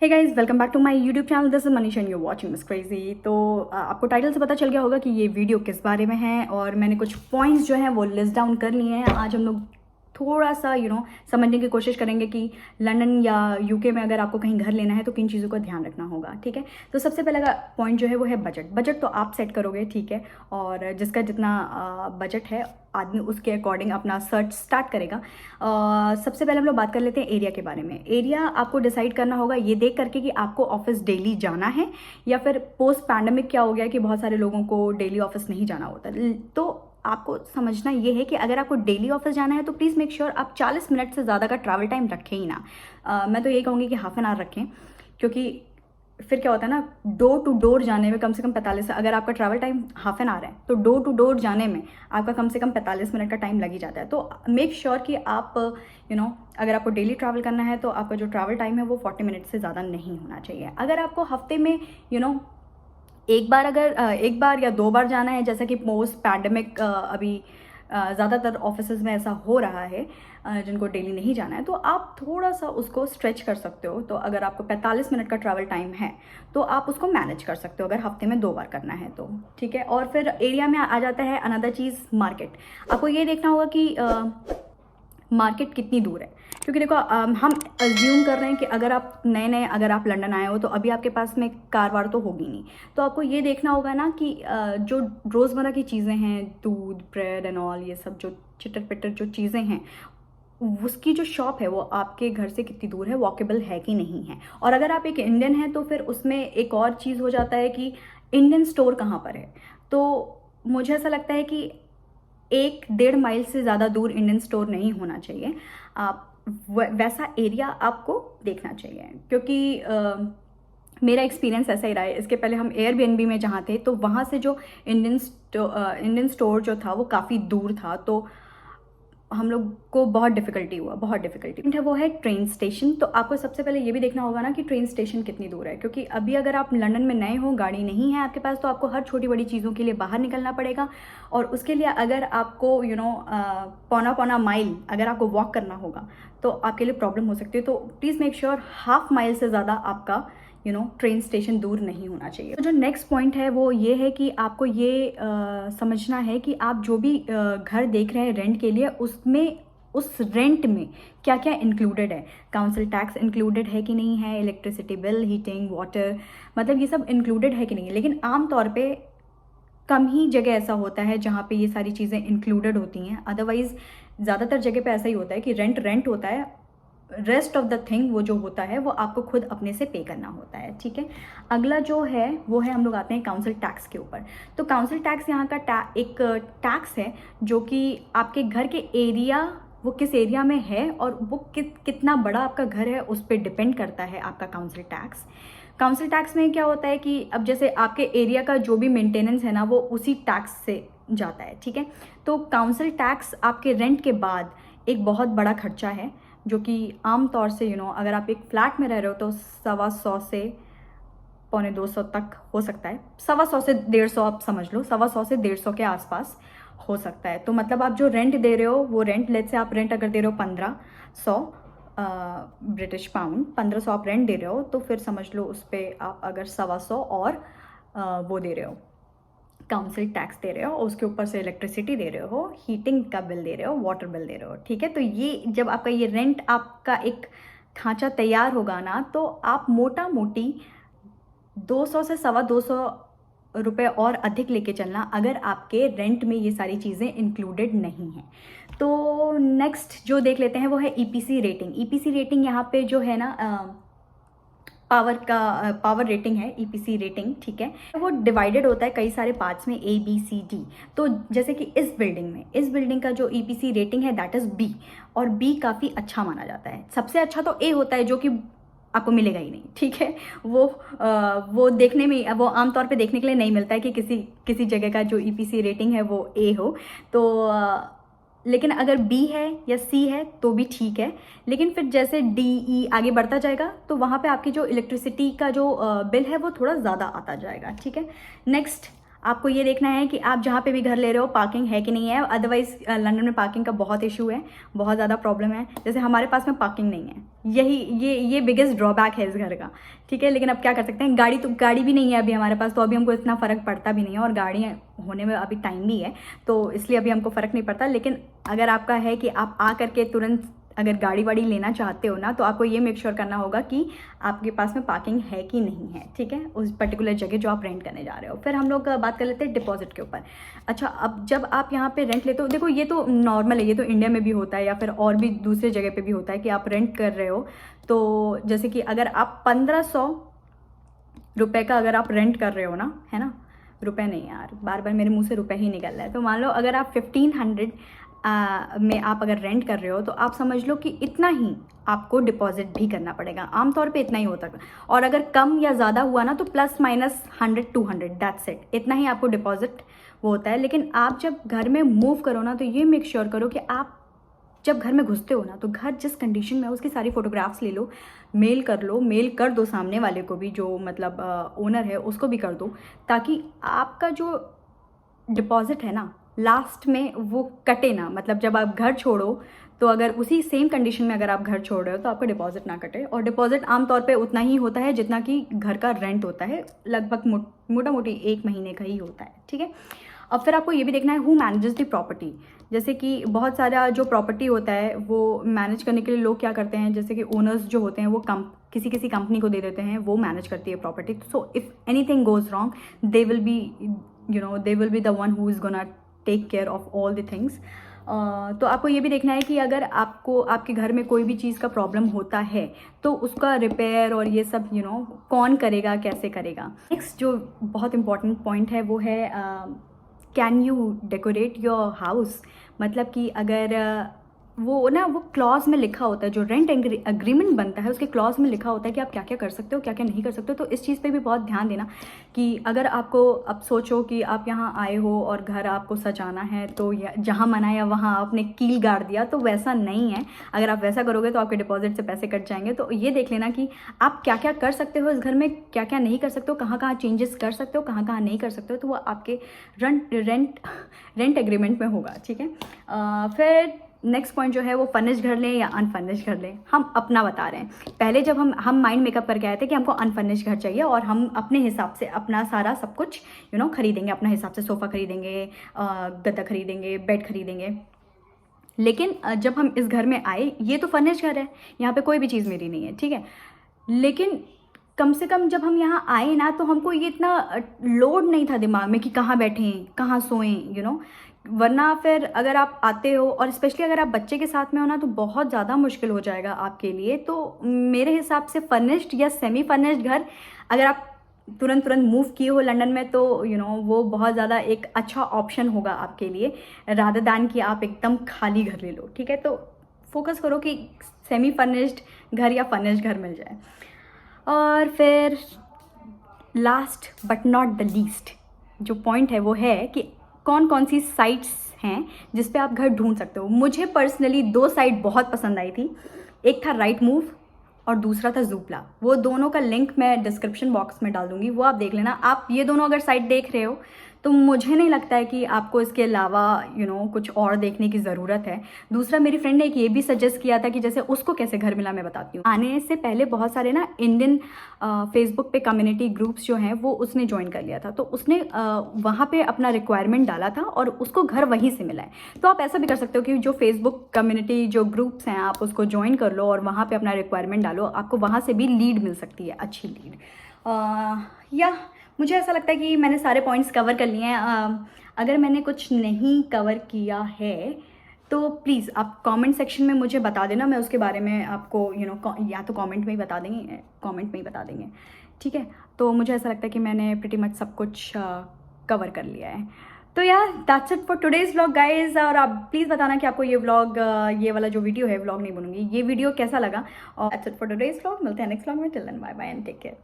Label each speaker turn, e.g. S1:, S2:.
S1: Hey guys, welcome back to my YouTube channel. This is Manisha and you watching miss crazy. तो आपको title से पता चल गया होगा कि ये वीडियो किस बारे में है और मैंने कुछ पॉइंट्स जो हैं वो लिस्ट डाउन कर लिए हैं। आज हम लोग थोड़ा सा समझने की कोशिश करेंगे कि लंदन या यूके में अगर आपको कहीं घर लेना है तो किन चीज़ों का ध्यान रखना होगा। ठीक है, तो सबसे पहला पॉइंट जो है वो है बजट। बजट तो आप सेट करोगे, ठीक है, और जिसका जितना बजट है आदमी उसके अकॉर्डिंग अपना सर्च स्टार्ट करेगा। सबसे पहले हम लोग बात कर लेते हैं एरिया के बारे में। एरिया आपको डिसाइड करना होगा ये देख करके कि आपको ऑफिस डेली जाना है या फिर पोस्ट पैंडमिक क्या हो गया कि बहुत सारे लोगों को डेली ऑफिस नहीं जाना होता। तो आपको समझना ये है कि अगर आपको डेली ऑफिस जाना है तो प्लीज़ मेक श्योर आप 40 मिनट से ज़्यादा का ट्रैवल टाइम रखें ही ना। मैं तो यही कहूँगी कि हाफ एन आवर रखें, क्योंकि फिर क्या होता है ना, डोर टू डोर जाने में कम से कम 45, अगर आपका travel time half an hour है तो डोर टू डोर जाने में आपका कम से कम 45 मिनट का टाइम लग ही जाता है। तो मेक श्योर कि आप अगर आपको डेली ट्रैवल करना है तो आपका जो ट्रैवल टाइम है वो 40 मिनट से ज़्यादा नहीं होना चाहिए। अगर आपको हफ्ते में एक बार या 2 बार जाना है, जैसा कि पोस्ट पैंडमिक अभी ज़्यादातर ऑफिसेज में ऐसा हो रहा है जिनको डेली नहीं जाना है, तो आप थोड़ा सा उसको स्ट्रेच कर सकते हो। तो अगर आपको 45 मिनट का ट्रैवल टाइम है तो आप उसको मैनेज कर सकते हो अगर हफ्ते में 2 बार करना है तो, ठीक है। और फिर एरिया में आ जाता है अनदर चीज़, मार्केट। आपको ये देखना होगा कि मार्केट कितनी दूर है, क्योंकि देखो हम अज्यूम कर रहे हैं कि अगर आप नए अगर आप लंदन आए हो तो अभी आपके पास में कार वार तो होगी नहीं। तो आपको ये देखना होगा ना कि जो रोज़मर्रा की चीज़ें हैं, दूध, ब्रेड एंड ऑल, ये सब जो चिटर पिटर जो चीज़ें हैं, उसकी जो शॉप है वो आपके घर से कितनी दूर है, वॉकेबल है कि नहीं है। और अगर आप एक इंडियन हैं तो फिर उसमें एक और चीज़ हो जाता है कि इंडियन स्टोर कहाँ पर है। तो मुझे ऐसा लगता है कि 1-1.5 माइल से ज़्यादा दूर इंडियन स्टोर नहीं होना चाहिए। आप वैसा एरिया आपको देखना चाहिए, क्योंकि मेरा एक्सपीरियंस ऐसा ही रहा है। इसके पहले हम एयरबीएनबी में जहाँ थे तो वहाँ से जो इंडियन स्टोर जो था वो काफ़ी दूर था, तो हम लोग को बहुत डिफ़िकल्टी हुआ, बहुत डिफ़िकल्टी है। वो है ट्रेन स्टेशन। तो आपको सबसे पहले ये भी देखना होगा ना कि ट्रेन स्टेशन कितनी दूर है, क्योंकि अभी अगर आप लंदन में नए हो, गाड़ी नहीं है आपके पास, तो आपको हर छोटी बड़ी चीज़ों के लिए बाहर निकलना पड़ेगा। और उसके लिए अगर आपको पौना पौना माइल अगर आपको वॉक करना होगा तो आपके लिए प्रॉब्लम हो सकती है। तो please make sure half mile से ज़्यादा आपका ट्रेन स्टेशन दूर नहीं होना चाहिए। तो जो नेक्स्ट पॉइंट है वो ये है कि आपको ये समझना है कि आप जो भी घर देख रहे हैं रेंट के लिए, उसमें उस रेंट में क्या क्या इंक्लूडेड है। काउंसिल टैक्स इंक्लूडेड है कि नहीं है, इलेक्ट्रिसिटी बिल, हीटिंग, वाटर, मतलब ये सब इंक्लूडेड है कि नहीं है। लेकिन आम तौर पे कम ही जगह ऐसा होता है जहाँ पे ये सारी चीज़ें इंक्लूडेड होती हैं। अदरवाइज़ ज़्यादातर जगह पे ऐसा ही होता है कि रेंट होता है, रेस्ट ऑफ द थिंग वो जो होता है वो आपको खुद अपने से पे करना होता है, ठीक है। अगला जो है वो है, हम लोग आते हैं काउंसिल टैक्स के ऊपर। तो काउंसिल टैक्स यहाँ का एक टैक्स है जो कि आपके घर के एरिया, वो किस एरिया में है और वो कितना बड़ा आपका घर है उस पर डिपेंड करता है आपका काउंसिल टैक्स। काउंसिल टैक्स में क्या होता है कि अब जैसे आपके एरिया का जो भी मेंटेनेंस है ना वो उसी टैक्स से जाता है, ठीक है। तो काउंसिल टैक्स आपके रेंट के बाद एक बहुत बड़ा खर्चा है, जो कि आम तौर से अगर आप एक फ्लैट में रह रहे हो तो 125 से पौने 200 तक हो सकता है। 125 से 150 आप समझ लो, 125 से 150 के आसपास हो सकता है। तो मतलब आप जो रेंट दे रहे हो वो रेंट, लेट से आप रेंट अगर दे रहे हो 1500 ब्रिटिश पाउंड, 1500 आप रेंट दे रहे हो, तो फिर समझ लो उस पर आप अगर 125 और वो दे रहे हो, काउंसिल टैक्स दे रहे हो, उसके ऊपर से इलेक्ट्रिसिटी दे रहे हो, हीटिंग का बिल दे रहे हो, वाटर बिल दे रहे हो, ठीक है। तो ये जब आपका ये रेंट आपका एक खांचा तैयार होगा ना, तो आप मोटा मोटी 200 से 225 रुपये और अधिक लेके चलना अगर आपके रेंट में ये सारी चीज़ें इंक्लूडेड नहीं हैं। तो नेक्स्ट जो देख लेते हैं वो है ईपीसी रेटिंग। ईपीसी रेटिंग यहाँ पे जो है ना, पावर रेटिंग है ईपीसी रेटिंग, ठीक है। वो डिवाइडेड होता है कई सारे पार्ट्स में, ABCD। तो जैसे कि इस बिल्डिंग का जो ईपीसी रेटिंग है दैट इज़ B, और B काफ़ी अच्छा माना जाता है। सबसे अच्छा तो A होता है, जो कि आपको मिलेगा ही नहीं, ठीक है। वो देखने में, वो आमतौर पे देखने के लिए नहीं मिलता है कि किसी जगह का जो ईपीसी रेटिंग है वो A हो। तो लेकिन अगर B है या C है तो भी ठीक है। लेकिन फिर जैसे D, E आगे बढ़ता जाएगा तो वहाँ पे आपकी जो इलेक्ट्रिसिटी का जो बिल है वो थोड़ा ज़्यादा आता जाएगा, ठीक है। नेक्स्ट आपको ये देखना है कि आप जहाँ पे भी घर ले रहे हो पार्किंग है कि नहीं है। अदरवाइज़ लंदन में पार्किंग का बहुत इशू है, बहुत ज़्यादा प्रॉब्लम है। जैसे हमारे पास में पार्किंग नहीं है, यही ये बिगेस्ट ड्रॉबैक है इस घर का, ठीक है। लेकिन अब क्या कर सकते हैं, गाड़ी भी नहीं है अभी हमारे पास, तो अभी हमको इतना फ़र्क पड़ता भी नहीं है, और गाड़ी होने में अभी टाइम भी है, तो इसलिए अभी हमको फ़र्क नहीं पड़ता। लेकिन अगर आपका है कि आप आ करके तुरंत अगर गाड़ी वाड़ी लेना चाहते हो ना, तो आपको ये मेक श्योर करना होगा कि आपके पास में पार्किंग है कि नहीं है, ठीक है, उस पर्टिकुलर जगह जो आप रेंट करने जा रहे हो। फिर हम लोग बात कर लेते हैं डिपॉजिट के ऊपर। अच्छा, अब जब आप यहाँ पे रेंट लेते हो, देखो ये तो नॉर्मल है, ये तो इंडिया में भी होता है या फिर और भी दूसरे जगह पे भी होता है कि आप रेंट कर रहे हो, तो जैसे कि अगर आप 1500 रुपये का अगर आप रेंट कर रहे हो ना, है ना, रुपए नहीं यार, बार बार मेरे मुंह से रुपए ही निकल रहा है, तो मान लो अगर आप 1500 में आप अगर रेंट कर रहे हो, तो आप समझ लो कि इतना ही आपको डिपॉजिट भी करना पड़ेगा, आमतौर पे इतना ही होता है। और अगर कम या ज़्यादा हुआ ना, तो प्लस माइनस 100-200 दैट्स इट, इतना ही आपको डिपॉजिट वो होता है। लेकिन आप जब घर में मूव करो ना, तो ये मेक श्योर करो कि आप जब घर में घुसते हो ना, तो घर जिस कंडीशन में है उसकी सारी फोटोग्राफ्स ले लो, मेल कर दो सामने वाले को भी, जो मतलब ओनर है उसको भी कर दो, ताकि आपका जो डिपॉजिट है ना लास्ट में वो कटे ना। मतलब जब आप घर छोड़ो, तो अगर उसी सेम कंडीशन में अगर आप घर छोड़ रहे हो, तो आपका डिपॉजिट ना कटे। और डिपॉजिट आमतौर पे उतना ही होता है जितना कि घर का रेंट होता है, लगभग मोटा मोटी 1 महीने का ही होता है, ठीक है। अब फिर आपको ये भी देखना है हु मैनेजेस द प्रॉपर्टी। जैसे कि बहुत सारा जो प्रॉपर्टी होता है वो मैनेज करने के लिए लोग क्या करते हैं, जैसे कि ओनर्स जो होते हैं वो किसी कंपनी को दे देते हैं, वो मैनेज करती है property. So if anything goes wrong, they will be the one who is gonna take care of all the things. तो आपको ये भी देखना है कि अगर आपको आपके घर में कोई भी चीज़ का प्रॉब्लम होता है, तो उसका रिपेयर और ये सब कौन करेगा, कैसे करेगा। नेक्स्ट जो बहुत इंपॉर्टेंट पॉइंट है वो है can you decorate your house. मतलब कि अगर वो क्लॉज में लिखा होता है, जो रेंट अग्रीमेंट बनता है उसके क्लॉज में लिखा होता है कि आप क्या क्या कर सकते हो, क्या क्या नहीं कर सकते हो। तो इस चीज़ पे भी बहुत ध्यान देना कि अगर आपको, अब सोचो कि आप यहाँ आए हो और घर आपको सजाना है, तो जहाँ मना या वहाँ आपने कील गाड़ दिया, तो वैसा नहीं है। अगर आप वैसा करोगे तो आपके डिपॉजिट से पैसे कट जाएंगे। तो ये देख लेना कि आप क्या क्या कर सकते हो इस घर में, क्या क्या नहीं कर सकते हो, कहाँ कहाँ चेंजेस कर सकते हो, कहाँ कहाँ नहीं कर सकते हो। तो वो आपके रेंट एग्रीमेंट में होगा, ठीक है। फिर नेक्स्ट पॉइंट जो है वो फर्निश्ड घर लें या अनफर्निश्ड घर लें। हम अपना बता रहे हैं। पहले जब हम माइंड मेकअप करके आए थे कि हमको अनफर्निश्ड घर चाहिए, और हम अपने हिसाब से अपना सारा सब कुछ खरीदेंगे, अपना हिसाब से सोफ़ा खरीदेंगे, गद्दा खरीदेंगे, बेड खरीदेंगे। लेकिन जब हम इस घर में आए, ये तो फर्निश्ड घर है, यहाँ पे कोई भी चीज़ मेरी नहीं है, ठीक है। लेकिन कम से कम जब हम यहाँ आए ना, तो हमको ये इतना लोड नहीं था दिमाग में कि कहाँ बैठें, कहाँ सोएं, वरना फिर अगर आप आते हो, और स्पेशली अगर आप बच्चे के साथ में हो ना, तो बहुत ज़्यादा मुश्किल हो जाएगा आपके लिए। तो मेरे हिसाब से फर्निश्ड या सेमी फर्निश्ड घर अगर आप तुरंत मूव किए हो लंदन में, तो वो बहुत ज़्यादा एक अच्छा ऑप्शन होगा आपके लिए, रादर दैन कि आप एकदम खाली घर ले लो, ठीक है। तो फोकस करो कि सेमी फर्निश्ड घर या फर्निश्ड घर मिल जाए। और फिर last but not the least जो पॉइंट है वो है कि कौन कौन सी साइट्स हैं जिस पे आप घर ढूंढ सकते हो। मुझे पर्सनली 2 साइट बहुत पसंद आई थी। एक था राइट मूव और दूसरा था ज़ूपला। वो दोनों का लिंक मैं डिस्क्रिप्शन बॉक्स में डाल दूंगी, वो आप देख लेना। आप ये दोनों अगर साइट देख रहे हो, तो मुझे नहीं लगता है कि आपको इसके अलावा कुछ और देखने की ज़रूरत है। दूसरा, मेरी फ्रेंड ने एक ये भी सजेस्ट किया था कि जैसे उसको कैसे घर मिला, मैं बताती हूँ। आने से पहले बहुत सारे ना इंडियन फेसबुक पे कम्युनिटी ग्रुप्स जो हैं वो उसने ज्वाइन कर लिया था, तो उसने वहाँ पे अपना रिक्वायरमेंट डाला था और उसको घर वहीं से मिला है। तो आप ऐसा भी कर सकते हो कि जो फेसबुक कम्युनिटी जो ग्रुप्स हैं, आप उसको ज्वाइन कर लो और वहाँ पर अपना रिक्वायरमेंट डालो, आपको वहाँ से भी लीड मिल सकती है, अच्छी लीड। या मुझे ऐसा लगता है कि मैंने सारे पॉइंट्स कवर कर लिए हैं। अगर मैंने कुछ नहीं कवर किया है तो प्लीज़ आप कमेंट सेक्शन में मुझे बता देना, मैं उसके बारे में आपको या तो कमेंट में ही बता देंगे, ठीक है। तो मुझे ऐसा लगता है कि मैंने प्रीटी मच सब कुछ कवर कर लिया है। तो यार that's it for today's vlog guys. और आप प्लीज़ बताना कि आपको ये व्लॉग, ये वाला जो वीडियो है, व्लॉग नहीं बनूंगी, ये वीडियो कैसा लगा। और that's it for today's vlog. मिलते हैं नेक्स्ट व्लॉग में। Till then bye bye and take care.